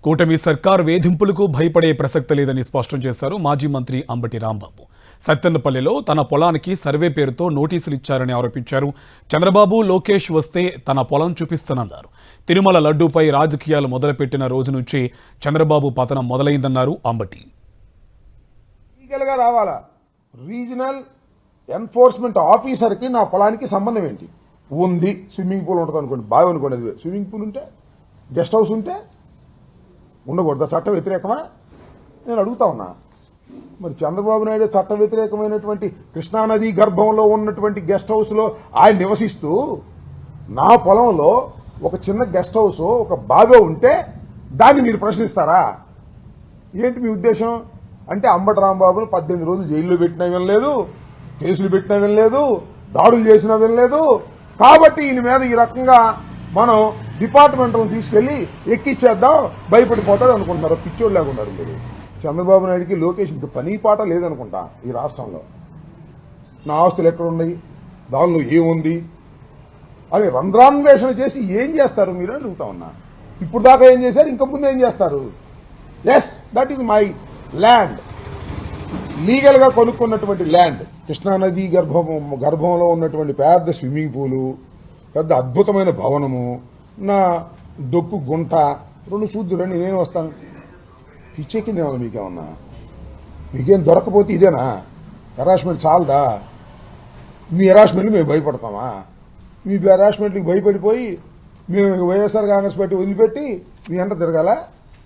కూటమి సర్కార్ వేధింపులకు భయపడే ప్రసక్తి లేదని స్పష్టం చేశారు మాజీ మంత్రి అంబటి రాంబాబు. సత్తెనపల్లిలో తన పొలానికి సర్వే పేరుతో నోటీసులు ఇచ్చారని ఆరోపించారు. చంద్రబాబు, లోకేష్ వస్తే తన పొలం చూపిస్తానన్నారు. తిరుమల లడ్డూపై రాజకీయాలు మొదలుపెట్టిన రోజు నుంచి చంద్రబాబు పతనం మొదలైందన్నారు అంబటి. లీగల్గా రావాలా? రీజనల్ ఎన్ఫోర్స్మెంట్ ఆఫీసర్కి నా పొలానికి సంబంధం ఏంటి? ఉంది, స్విమ్మింగ్ పూల్ ఉంటుంది అనుకోండి, బావి అనుకోండి, అది స్విమ్మింగ్ పూల్ ఉంటే, గెస్ట్ హౌస్ ఉంటే ఉండకూడదా? చట్ట వ్యతిరేకమా? నేను అడుగుతా ఉన్నా. మరి చంద్రబాబు నాయుడు చట్ట వ్యతిరేకమైనటువంటి కృష్ణానది గర్భంలో ఉన్నటువంటి గెస్ట్ హౌస్లో ఆయన నివసిస్తూ నా పొలంలో ఒక చిన్న గెస్ట్ హౌస్, ఒక బావి ఉంటే దాన్ని మీరు ప్రశ్నిస్తారా? ఏంటి మీ ఉద్దేశం? అంటే అంబటి రాంబాబును 18 రోజులు జైల్లో పెట్టినా వినలేదు, కేసులు పెట్టినా వినలేదు, దాడులు చేసినా వినలేదు. కాబట్టి ఈయన మీద ఈ రకంగా మనం డిపార్ట్మెంట్ను తీసుకెళ్లి ఎక్కిచ్చేద్దాం, భయపడిపోతాడు అనుకుంటున్నారు. పిచ్చోడు లేకున్నారు మీరు. చంద్రబాబు నాయుడికి, లోకేష్ పని పాట లేదనుకుంటా ఈ రాష్ట్రంలో. నా ఆస్తులు ఎక్కడున్నాయి, దానిలో ఏముంది అని రంధ్రాన్వేషణ చేసి ఏం చేస్తారు మీరు అని అడుగుతా ఉన్నా. ఇప్పుడు దాకా ఏం చేశారు, ఇంక ముందు ఏం చేస్తారు? Yes, that is my land. Legal గా కొనుక్కున్నటువంటి ల్యాండ్. కృష్ణానది గర్భంలో ఉన్నటువంటి పెద్ద స్విమ్మింగ్ పూలు, పెద్ద అద్భుతమైన భవనము, నా దొక్కు గుంట 2 చూద్దురని నేను వస్తాను. పిచ్చెక్కిందేమో మీకేమన్నా? మీకేం దొరకపోతే ఇదేనా హెరాస్మెంట్? చాలదా? మీ హెరాస్మెంట్కి మేము భయపడతామా? మీ హెరాస్మెంట్కి భయపడిపోయి మేము వైఎస్ఆర్ కాంగ్రెస్ పార్టీ వదిలిపెట్టి మీ అంట తిరగాల?